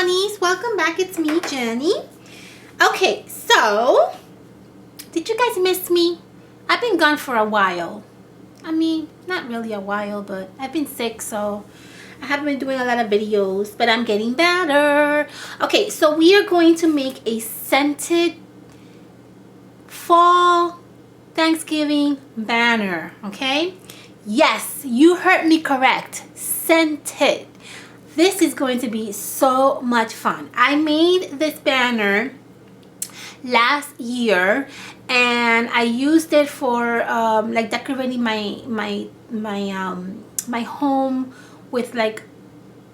honeys, welcome back. It's me, Jenny. Okay, so did you guys miss me? I've been gone for a while. I mean, not really a while, but I've been sick, so I haven't been doing a lot of videos, but I'm getting better. Okay, so we are going to make a scented fall Thanksgiving banner. Okay, yes, you heard me correct. Scented. This is going to be so much fun. I made this banner last year and I used it for like decorating my home with like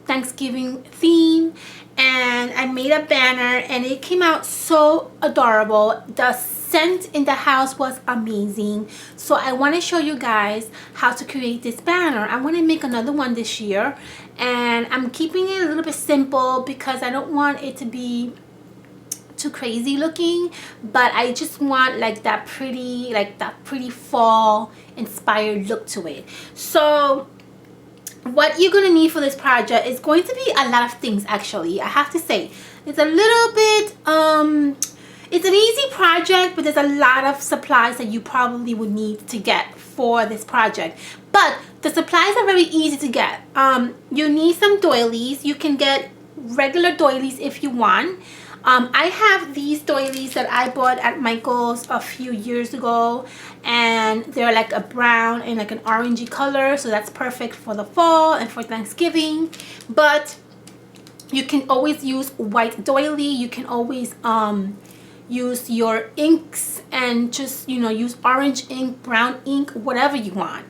Thanksgiving theme, and I made a banner and it came out so adorable. The scent in the house was amazing, so I want to show you guys how to create this banner. I want to make another one this year, and I'm keeping it a little bit simple because I don't want it to be too crazy looking, but I just want like that pretty fall inspired look to it. So what you're gonna need for this project is going to be a lot of things. Actually, I have to say it's a little bit it's an easy project, but there's a lot of supplies that you probably would need to get for this project. But the supplies are very easy to get. You need some doilies. You can get regular doilies if you want. I have these doilies that I bought at Michael's a few years ago, and they're like a brown and like an orangey color, so that's perfect for the fall and for Thanksgiving. But you can always use white doily. You can always use your inks and just, you know, use orange ink, brown ink, whatever you want.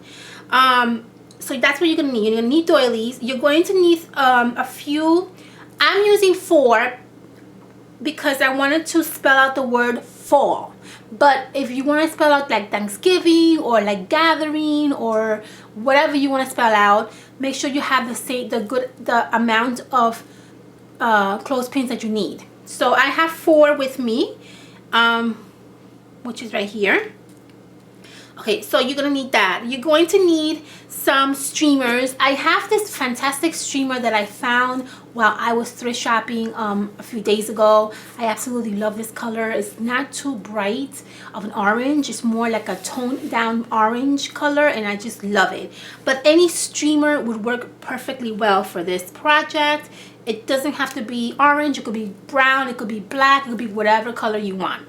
So that's what you're gonna need. You're gonna need doilies. You're going to need a few. I'm using 4 because I wanted to spell out the word fall. But if you want to spell out like Thanksgiving or like gathering or whatever you want to spell out, make sure you have the amount of clothespins that you need. So I have 4 with me, which is right here. Okay, so you're gonna need that. You're going to need some streamers. I have this fantastic streamer that I found while I was thrift shopping a few days ago. I absolutely love this color. It's not too bright of an orange. It's more like a toned down orange color, and I just love it. But any streamer would work perfectly well for this project. It doesn't have to be orange. It could be brown. It could be black. It could be whatever color you want.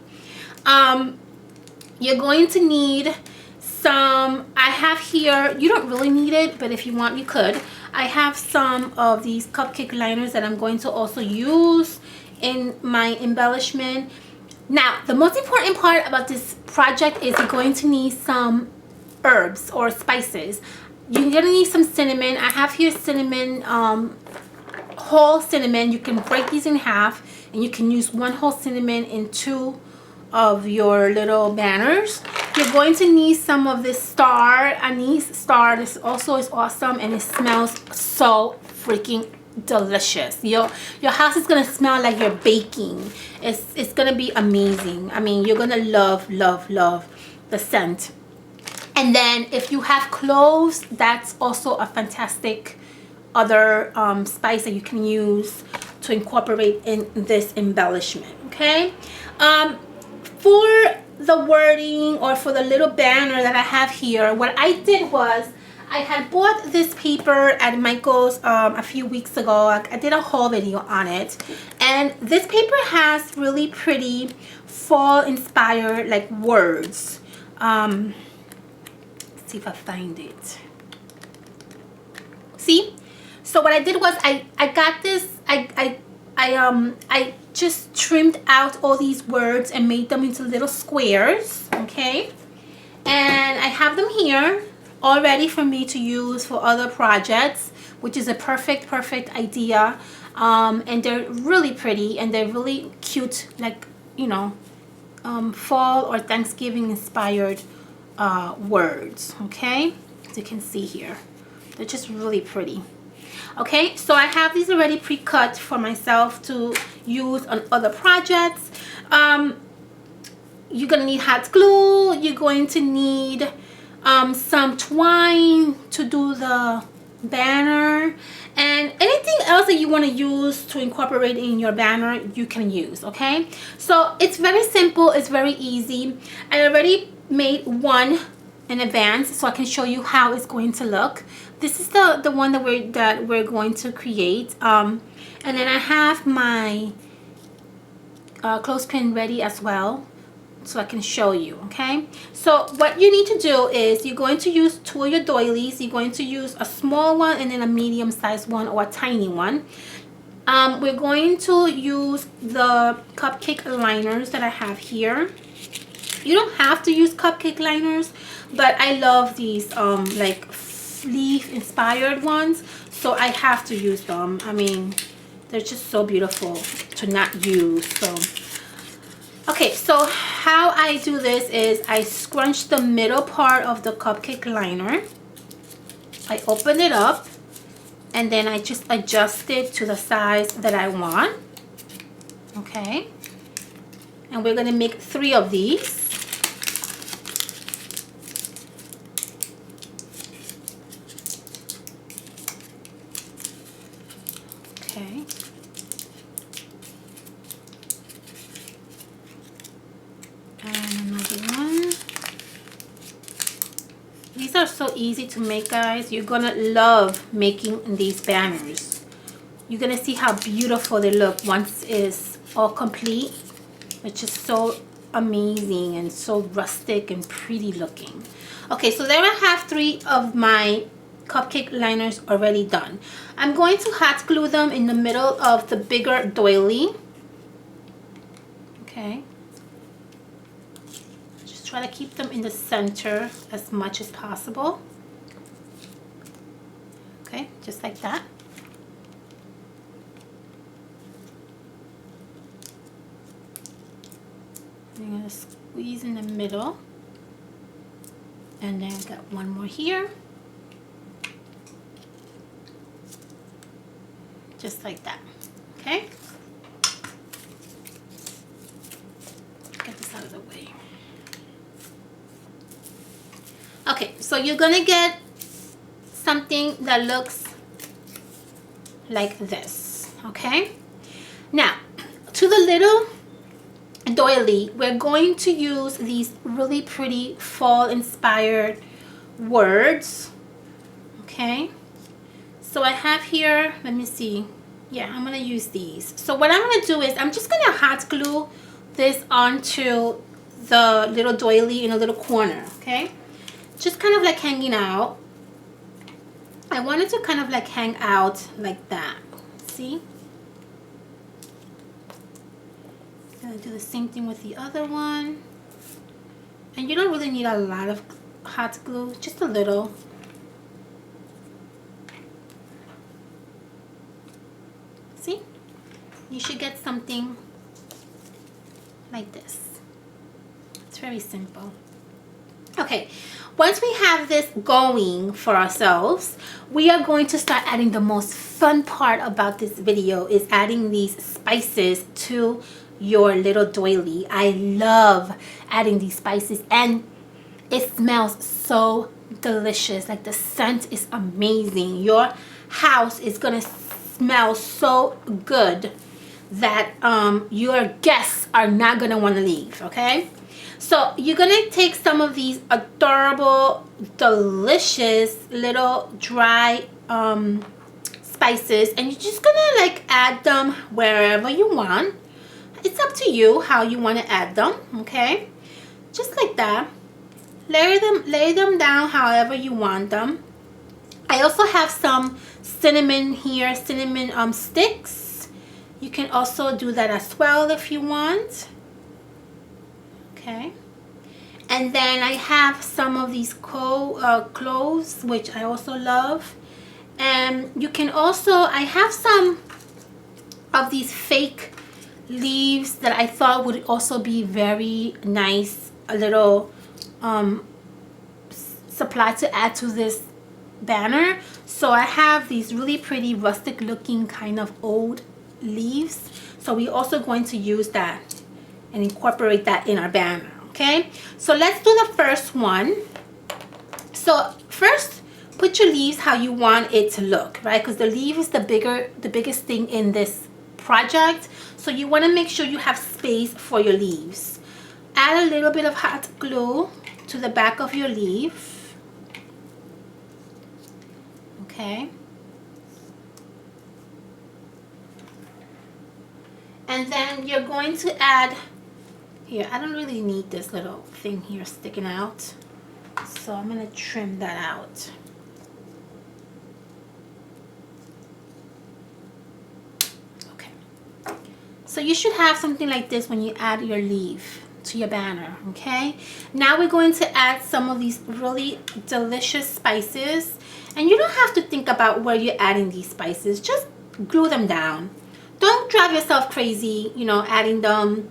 You're going to need some, I have here, you don't really need it, but if you want, you could. I have some of these cupcake liners that I'm going to also use in my embellishment. Now, the most important part about this project is you're going to need some herbs or spices. You're gonna need some cinnamon. I have here cinnamon, whole cinnamon. You can break these in half and you can use 1 whole cinnamon in 2 of your little banners. You're going to need some of this anise star. This also is awesome, and it smells so freaking delicious. Your house is gonna smell like you're baking. It's gonna be amazing. I mean, you're gonna love the scent. And then if you have cloves, that's also a fantastic other spice that you can use to incorporate in this embellishment. Okay, for the wording or for the little banner that I have here, what I did was I had bought this paper at Michael's a few weeks ago. I did a haul video on it, and this paper has really pretty fall inspired like words. Let's see if I find it. See, so what I did was I got this, I just trimmed out all these words and made them into little squares. Okay, and I have them here all ready for me to use for other projects, which is a perfect idea. And they're really pretty and they're really cute, like, you know, fall or Thanksgiving inspired words. Okay, as you can see here, they're just really pretty. Okay, so I have these already pre-cut for myself to use on other projects. You're gonna need hot glue. You're going to need some twine to do the banner, and anything else that you want to use to incorporate in your banner, you can use. Okay, so it's very simple, it's very easy. I already made one in advance so I can show you how it's going to look. This is the one that we're going to create, and then I have my clothespin ready as well, so I can show you. Okay, so what you need to do is you're going to use 2 of your doilies. You're going to use a small one and then a medium sized one or a tiny one. We're going to use the cupcake liners that I have here. You don't have to use cupcake liners, but I love these like leaf inspired ones, so I have to use them. I mean, they're just so beautiful to not use. So okay, so how I do this is I scrunch the middle part of the cupcake liner, I open it up, and then I just adjust it to the size that I want. Okay, and we're gonna make 3 of these. Okay, and another one. These are so easy to make, guys. You're gonna love making these banners. You're gonna see how beautiful they look once it's all complete. It's just so amazing and so rustic and pretty looking. Okay, so there I have 3 of my cupcake liners already done. I'm going to hot glue them in the middle of the bigger doily. Okay, just try to keep them in the center as much as possible. Okay, just like that. I'm going to squeeze in the middle, and then I've got one more here, just like that. Okay, get this out of the way. Okay, so you're gonna get something that looks like this. Okay, now to the little doily, we're going to use these really pretty fall inspired words. Okay, so I have here, let me see, yeah, I'm gonna use these. So what I'm gonna do is I'm just gonna hot glue this onto the little doily in a little corner. Okay, just kind of like hanging out. I want it to kind of like hang out like that. See, gonna do the same thing with the other one, and you don't really need a lot of hot glue, just a little. See, you should get something like this. It's very simple. Okay, once we have this going for ourselves, we are going to start adding the most fun part about this video, is adding these spices to your little doily. I love adding these spices, and it smells so delicious. Like, the scent is amazing. Your house is gonna smell so good that your guests are not gonna want to leave. Okay, so you're gonna take some of these adorable, delicious little dry spices, and you're just gonna like add them wherever you want. It's up to you how you want to add them. Okay, just like that. Lay them down however you want them. I also have some cinnamon here, cinnamon sticks. You can also do that as well if you want. Okay, and then I have some of these cloves, which I also love. And you can also, I have some of these fake leaves that I thought would also be very nice, a little supply to add to this banner. So I have these really pretty rustic looking kind of old leaves, so we're also going to use that and incorporate that in our banner. Okay, so let's do the first one. So first put your leaves how you want it to look, right? Because the leaf is the biggest thing in this project. So you want to make sure you have space for your leaves. Add a little bit of hot glue to the back of your leaf. Okay. And then you're going to add, here, I don't really need this little thing here sticking out. So I'm going to trim that out. Okay. So you should have something like this when you add your leaf to your banner, okay? Now we're going to add some of these really delicious spices. And you don't have to think about where you're adding these spices. Just glue them down. Don't drive yourself crazy, you know, adding them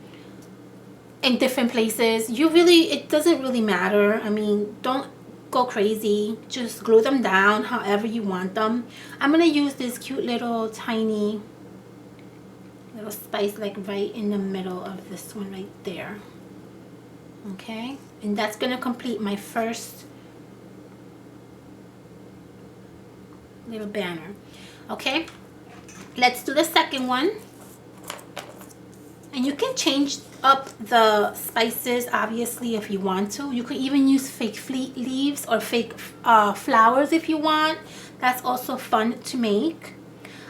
in different places. It doesn't really matter. I mean, don't go crazy. Just glue them down however you want them. I'm gonna use this cute little tiny little spice like right in the middle of this one right there. Okay, and that's gonna complete my first little banner. Okay, let's do the second one. And you can change up the spices obviously if you want to. You could even use fake leaves or fake flowers if you want. That's also fun to make.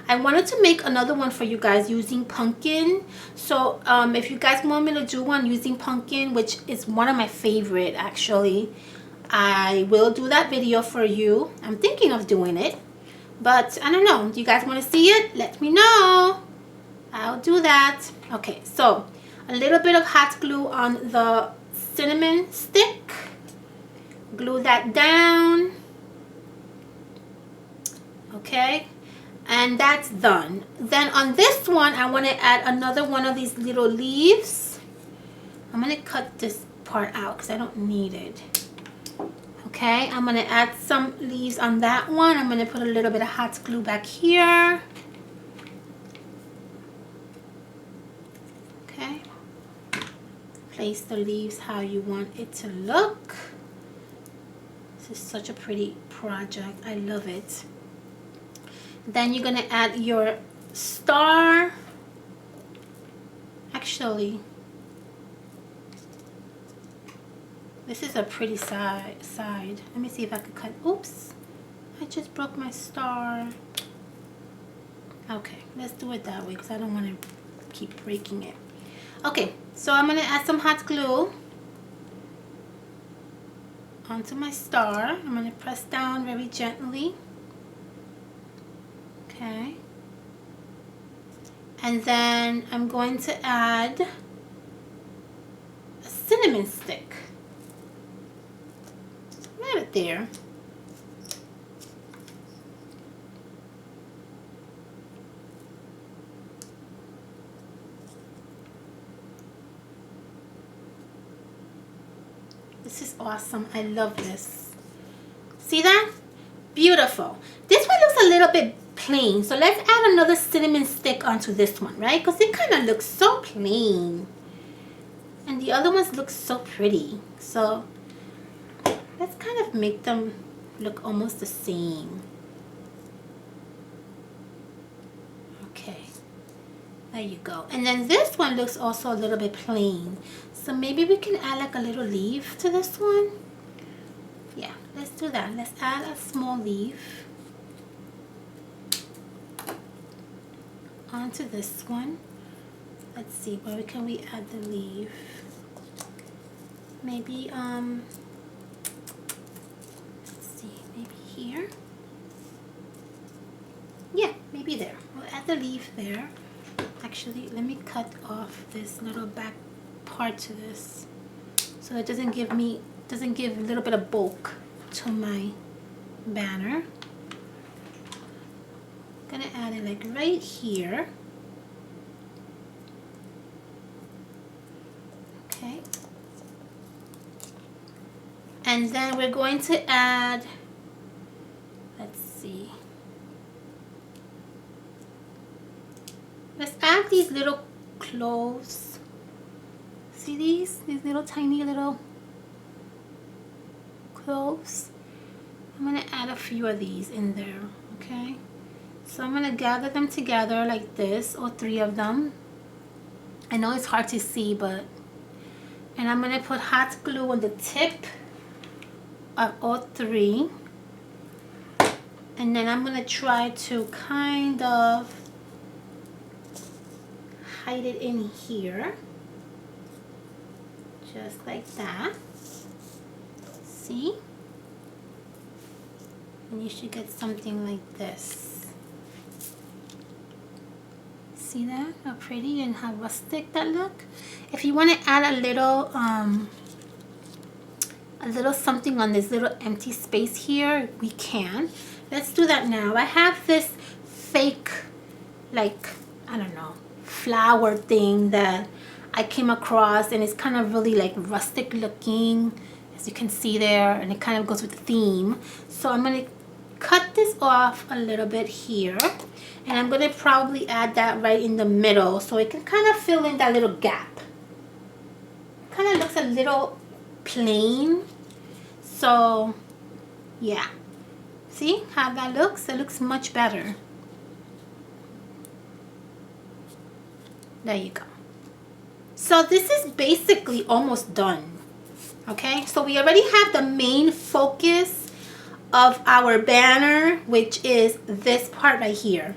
I wanted to make another one for you guys using pumpkin. So if you guys want me to do one using pumpkin, which is one of my favorite actually, I will do that video for you. I'm thinking of doing it, but I don't know. Do you guys want to see it? Let me know. I'll do that. Okay, so a little bit of hot glue on the cinnamon stick. Glue that down. Okay, and that's done. Then on this one, I want to add another one of these little leaves. I'm going to cut this part out because I don't need it. Okay, I'm going to add some leaves on that one. I'm going to put a little bit of hot glue back here. Okay, place the leaves how you want it to look. This is such a pretty project. I love it. Then you're going to add your star. Actually, this is a pretty side. Let me see if I could cut. Oops, I just broke my star. Okay, let's do it that way because I don't want to keep breaking it. Okay, so I'm going to add some hot glue onto my star. I'm going to press down very gently. Okay. And then I'm going to add a cinnamon stick. Right there. This is awesome. I love this. See that? Beautiful. This one looks a little bit plain. So let's add another cinnamon stick onto this one, right? Because it kind of looks so plain. And the other ones look so pretty. So let's kind of make them look almost the same. Okay. There you go. And then this one looks also a little bit plain. So maybe we can add like a little leaf to this one. Yeah, let's do that. Let's add a small leaf onto this one. Let's see, where can we add the leaf? Maybe let's see, maybe here. Yeah, maybe there. We'll add the leaf there. Actually, let me cut off this little back part to this so it doesn't give a little bit of bulk to my banner. I'm gonna add it like right here. Okay. And then we're going to add, let's see. Let's add these little cloves. See these little tiny little cloves? I'm going to add a few of these in there, okay? So I'm going to gather them together like this, or 3 of them. I know it's hard to see, but... And I'm going to put hot glue on the tip of all 3. And then I'm going to try to kind of hide it in here. Just like that. See? And you should get something like this. See that? How pretty and how rustic that look? If you want to add a little something on this little empty space here, we can. Let's do that now. I have this fake, like, I don't know, flower thing that I came across, and it's kind of really like rustic looking, as you can see there, and it kind of goes with the theme. So I'm going to cut this off a little bit here, and I'm going to probably add that right in the middle so it can kind of fill in that little gap. Kind of looks a little plain, so yeah. See how that looks? It looks much better. There you go. So this is basically almost done. Okay, so we already have the main focus of our banner, which is this part right here.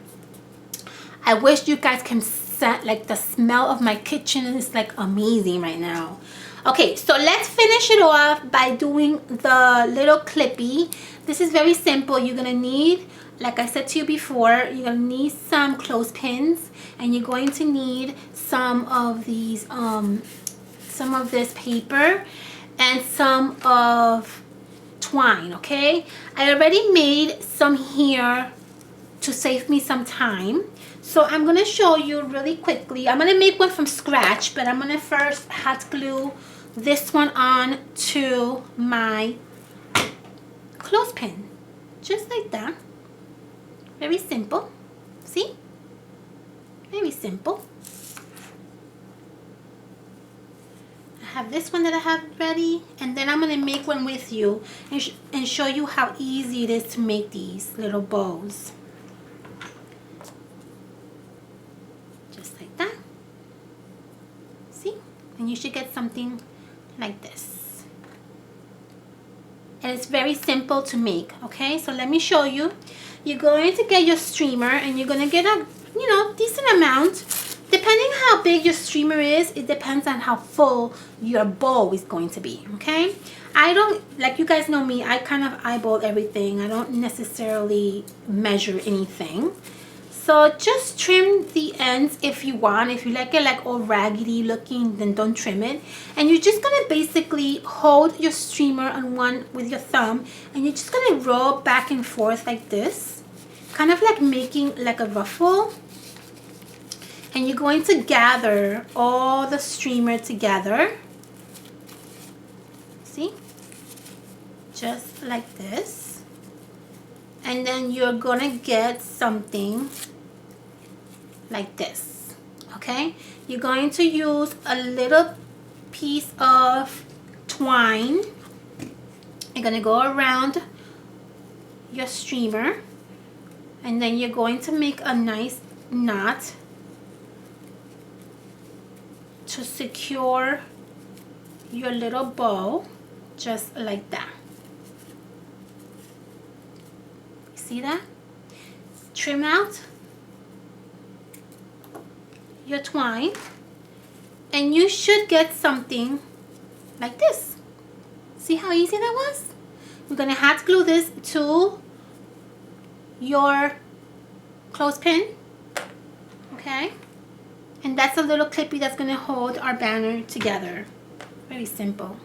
I wish you guys can sense, like, the smell of my kitchen is like amazing right now. Okay, so let's finish it off by doing the little clippy. This is very simple. You're gonna need, like I said to you before, you're gonna need some clothespins, and you're going to need some of these, some of this paper, and some of twine. Okay, I already made some here to save me some time, so I'm gonna show you really quickly. I'm gonna make one from scratch, but I'm gonna first hot glue this one on to my clothespin, just like that. Very simple. See? Very simple. I have this one that I have ready, and then I'm going to make one with you and show you how easy it is to make these little bows. Just like that. See? And you should get something like this. And it's very simple to make. Okay, so let me show you. You're going to get your streamer, and you're going to get a, you know, decent amount. Depending how big your streamer is, it depends on how full your bowl is going to be. Okay, I don't, like, you guys know me, I kind of eyeball everything. I don't necessarily measure anything. So just trim the ends if you want. If you like it like all raggedy looking, then don't trim it. And you're just gonna basically hold your streamer on one with your thumb, and you're just gonna roll back and forth like this, kind of like making like a ruffle. And you're going to gather all the streamer together. See? Just like this. And then you're gonna get something like this. Okay, you're going to use a little piece of twine. You're gonna go around your streamer, and then you're going to make a nice knot to secure your little bow, just like that. See that? Trim out your twine, and you should get something like this. See how easy that was? We're gonna hot glue this to your clothespin, okay? And that's a little clippy that's gonna hold our banner together. Very simple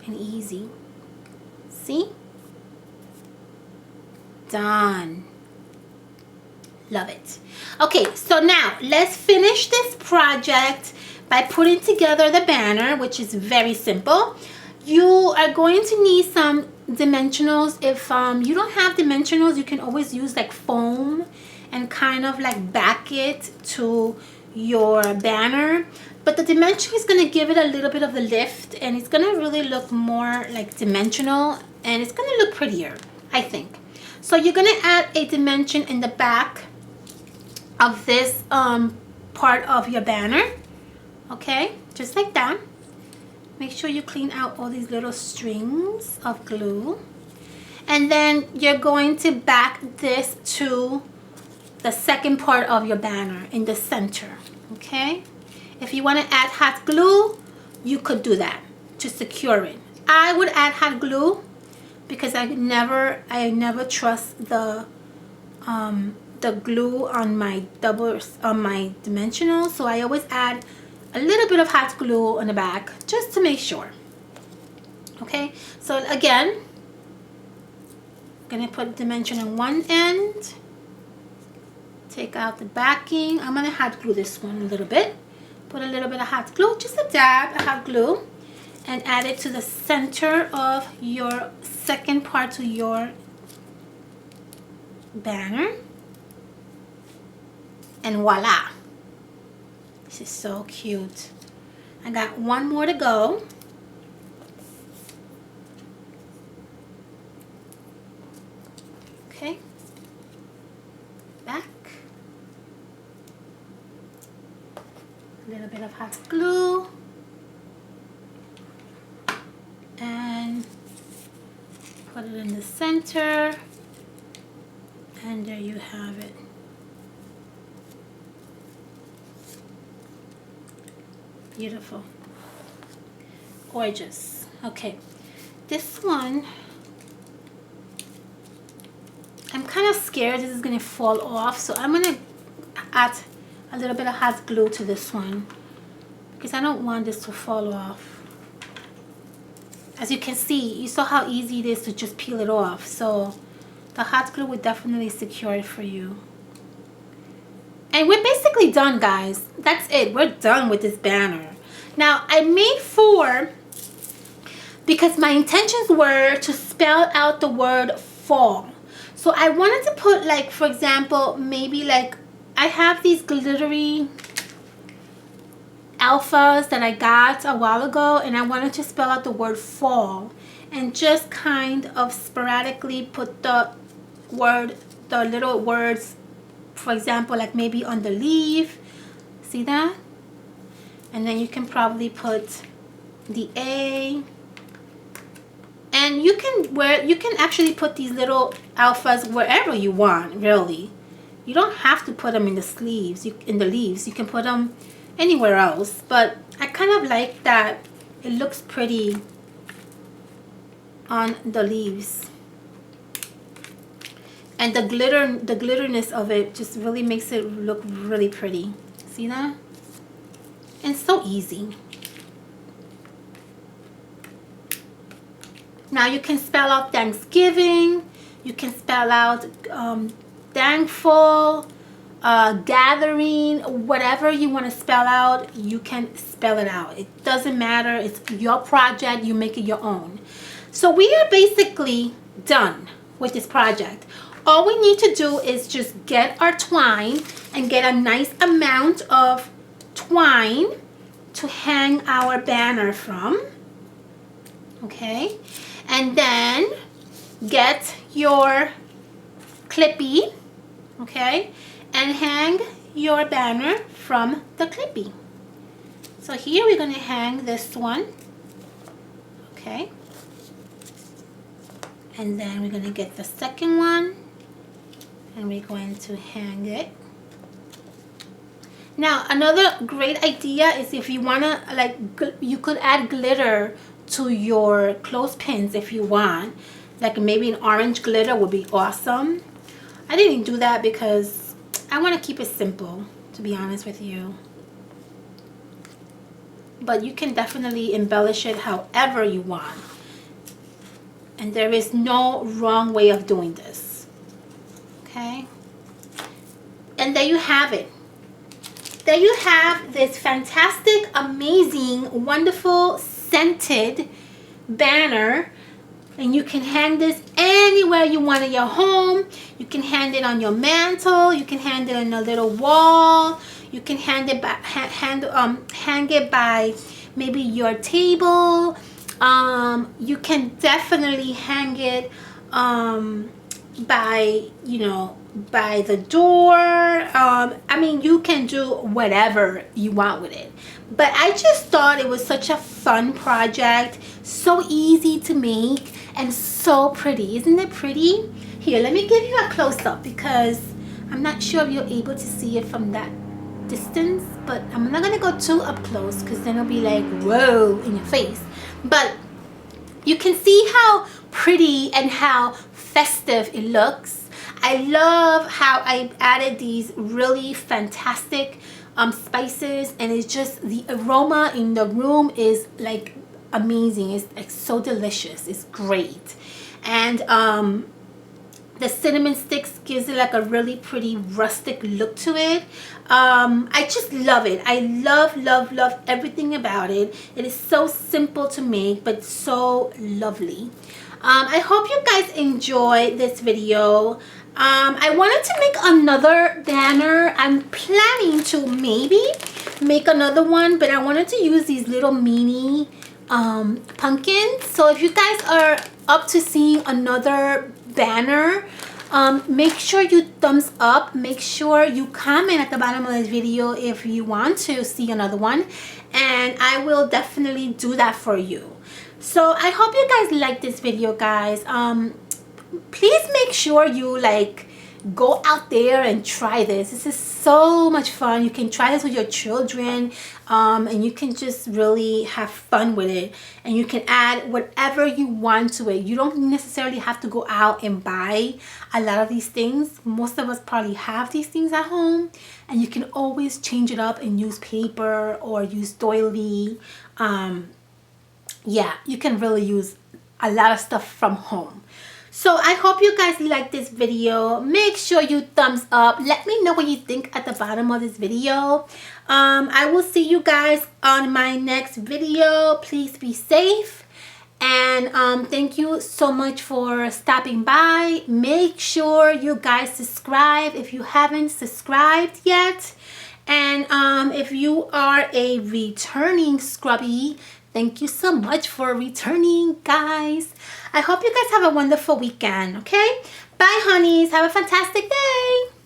and easy. See? Done. Love it. Okay, so now let's finish this project by putting together the banner, which is very simple. You are going to need some dimensionals. If you don't have dimensionals, you can always use like foam and kind of like back it to your banner. But the dimension is going to give it a little bit of the lift, and it's going to really look more like dimensional, and it's going to look prettier. I think. So you're gonna add a dimension in the back of this part of your banner. Okay, just like that. Make sure you clean out all these little strings of glue. And then you're going to back this to the second part of your banner in the center. Okay, if you want to add hot glue, you could do that to secure it. I would add hot glue because I never trust the glue on my dimensional, so I always add a little bit of hot glue on the back just to make sure. Okay, so again, I'm gonna put dimension on one end, take out the backing. I'm gonna hot glue this one a little bit, put a little bit of hot glue, just a dab of hot glue, and add it to the center of your second part to your banner, and voila, this is so cute. I got one more to go. Okay, back, a little bit of hot glue, and put it in the center, and there you have it. Beautiful, gorgeous. Okay, this one, I'm kind of scared this is gonna fall off, so I'm gonna add a little bit of hot glue to this one because I don't want this to fall off. As you can see, you saw how easy it is to just peel it off, so the hot glue would definitely secure it for you. And we're basically done, guys. That's it. We're done with this banner. Now, I made 4 because my intentions were to spell out the word fall. So I wanted to put, like, for example, maybe like I have these glittery alphas that I got a while ago, and I wanted to spell out the word fall and just kind of sporadically put the little words, for example, like maybe on the leaf. See that? And then you can probably put the A. And you can actually put these little alphas wherever you want, really. You don't have to put them in the sleeves, in the leaves. You can put them anywhere else, but I kind of like that it looks pretty on the leaves. And the glitterness of it just really makes it look really pretty. See that? And so easy. Now you can spell out Thanksgiving. You can spell out thankful, gathering, whatever you want to spell out, you can spell it out. It doesn't matter. It's your project. You make it your own. So we are basically done with this project. All we need to do is just get our twine and get a nice amount of twine to hang our banner from. Okay, and then get your clippy, okay, and hang your banner from the clippy. So here we're going to hang this one, okay, and then we're going to get the second one and we're going to hang it. Now another great idea is if you want to, like, you could add glitter to your clothespins if you want. Like maybe an orange glitter would be awesome. I didn't do that because I want to keep it simple, to be honest with you. But you can definitely embellish it however you want. And there is no wrong way of doing this. Okay? And there you have it. There you have this fantastic, amazing, wonderful, scented banner. And you can hang this anywhere you want in your home. You can hang it on your mantle. You can hang it on a little wall. You can hang it by maybe your table. You can definitely hang it by, you know, by the door. I mean, you can do whatever you want with it, but I just thought it was such a fun project, so easy to make and so pretty. Isn't it pretty? Here, let me give you a close-up because I'm not sure if you're able to see it from that distance, but I'm not gonna go too up close because then it'll be like whoa in your face. But you can see how pretty and how festive it looks. I love how I added these really fantastic spices, and it's just the aroma in the room is like amazing. It's like so delicious. It's great. And the cinnamon sticks gives it like a really pretty rustic look to it. I just love it. I love everything about it. It is so simple to make but so lovely. I hope you guys enjoy this video. I wanted to make another banner. I'm planning to maybe make another one, but I wanted to use these little mini pumpkins. So if you guys are up to seeing another banner, make sure you thumbs up, make sure you comment at the bottom of this video if you want to see another one, and I will definitely do that for you. So I hope you guys like this video, guys. Please make sure you like go out there and try this. This is so much fun. You can try this with your children, and you can just really have fun with it, and you can add whatever you want to it. You don't necessarily have to go out and buy a lot of these things. Most of us probably have these things at home, and you can always change it up and use paper or use doily. Yeah, you can really use a lot of stuff from home. So I hope you guys like this video. Make sure you thumbs up. Let me know what you think at the bottom of this video. I will see you guys on my next video. Please be safe. And thank you so much for stopping by. Make sure you guys subscribe if you haven't subscribed yet. And if you are a returning scrubby, thank you so much for returning, guys. I hope you guys have a wonderful weekend, okay? Bye, honeys. Have a fantastic day.